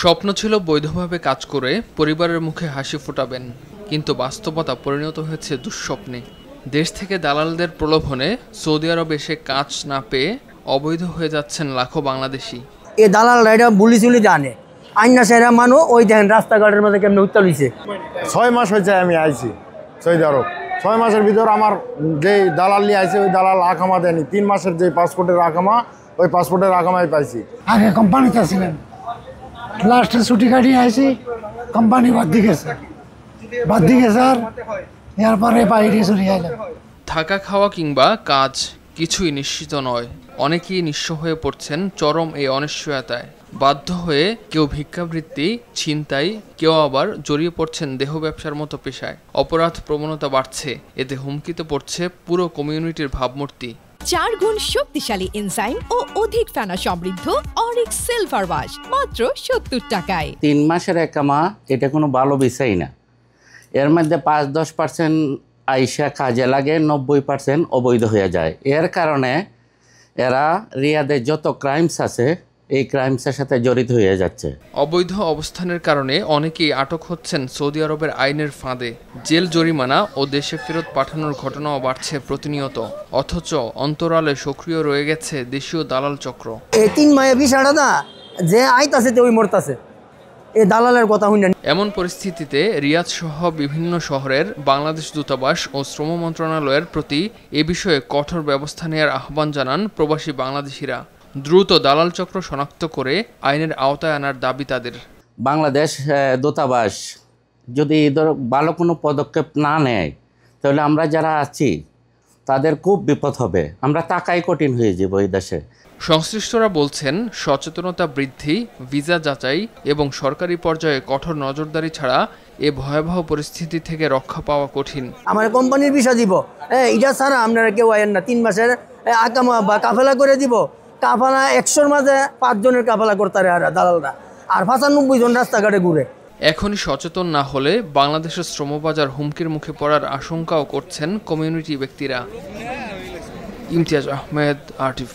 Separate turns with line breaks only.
স্বপ্ন ছিল বৈধভাবে কাজ করে পরিবারের মুখে হাসি ফোটাবেন, কিন্তু বাস্তবতা পরিণত হয়েছে দুঃস্বপ্নে। দেশ থেকে দালালদের প্রলোভনে সৌদি আরবে এসে কাজ না পেয়ে অবৈধ হয়ে যাচ্ছেন লাখো বাংলাদেশি।
এই দালালরা এটা বুলি চুলি জানে, আইনা সেরা মানু ওই দেখেন রাস্তাঘাটের মধ্যে কেমন উত্তাল হয়েছে।
6 মাস হয়েছে আমি আইছি সৌদি আরব। 6 মাসের ভিতর আমার যে দালাল নিয়ে আইছে ওই দালাল আকামা দেয়নি। 3 মাসের যে পাসপোর্টের আকামা, ওই পাসপোর্টের আকামাই পাইছি।
আগে কোম্পানিতে ছিলেন, লাস্টে ছুটি কাটিয়ে আইছি, কোম্পানি বাদ দিয়ে গেছে আর এরপরে বাইরে চলে আইলাম।
থাকা খাওয়া কিংবা কাজ কিছুই নিশ্চিত নয়। অনেকেই নিঃস্ব হয়ে পড়ছেন চরম এই অনিশ্চয়তায়। বাধ্য হয়ে কেউ ভিক্ষাবৃত্তি, ছিনতাই, কেউ আবার জড়িয়ে পড়ছেন দেহ ব্যবসার মতো পেশায়। অপরাধ প্রবণতা বাড়ছে, এতে হুমকিতে পড়ছে পুরো কমিউনিটির ভাবমূর্তি।
4 গুণ শক্তিশালী এনজাইম ও অধিক ফেনা সমৃদ্ধ অরিক সিলভার ওয়াশ মাত্র 70 টাকায়।
3 মাসের একামা এটা কোনো ভালো বিষয় না। এর মধ্যে 5-10% আইসা কাজে লাগে, 90% অবৈধ হয়ে যায়। এর কারণে এরা রিয়াদে যত ক্রাইমস আছে এই ক্রাইমসের সাথে জড়িত হয়ে যাচ্ছে।
অবৈধ অবস্থানের কারণে অনেকেই আটক হচ্ছেন সৌদি আরবের আইনের ফাঁদে। জেল জরিমানা ও দেশে ফেরত পাঠানোর ঘটনাও বাড়ছে প্রতিনিয়ত। অথচ অন্তরালে সক্রিয় রয়ে গেছে দেশীয় দালাল চক্র।
এই 3 মাসে বিষয়টা না যে আইতাছে ওই মরতাছে, এই দালালের কথা শুনেন।
এমন পরিস্থিতিতে রিয়াদ সহ বিভিন্ন শহরের বাংলাদেশ দূতাবাস ও শ্রম মন্ত্রণালয়ের প্রতি এ বিষয়ে কঠোর ব্যবস্থা নেওয়ার আহ্বান জানান প্রবাসী বাংলাদেশিরা। দ্রুত দালাল চক্র শনাক্ত করে আইনের আওতায় আনার দাবি তাদের।
বাংলাদেশ দূতাবাস যদি ভালো কোনো পদক্ষেপ না নেয় তাহলে আমরা যারা আছি তাদের খুব বিপদ হবে। আমরা টাকাই কঠিন হয়ে যাব এই দেশে।
সংশ্লিষ্টরা বলছেন, সচেতনতা বৃদ্ধি, ভিসা যাচাই এবং সরকারি পর্যায়ে কঠোর নজরদারি ছাড়া এ ভয়াবহ পরিস্থিতি থেকে রক্ষা পাওয়া কঠিন।
আমার কোম্পানির ভিসা দিব, এটা ছাড়া আপনারা কেউ আয়েন না। 3 মাসের আকামা বা কাফেলা করে দিব। কাফেলা 100-র মাঝে 5 জনের কাফেলা করতে আর দালালরা, আর 95 জন রাস্তাঘাটে ঘুরে।
এখনই সচেতন না হলে বাংলাদেশের শ্রমবাজার হুমকির মুখে পড়ার আশঙ্কাও করছেন কমিউনিটি ব্যক্তিরা। ইমতিয়াজ আহমেদ, RTV।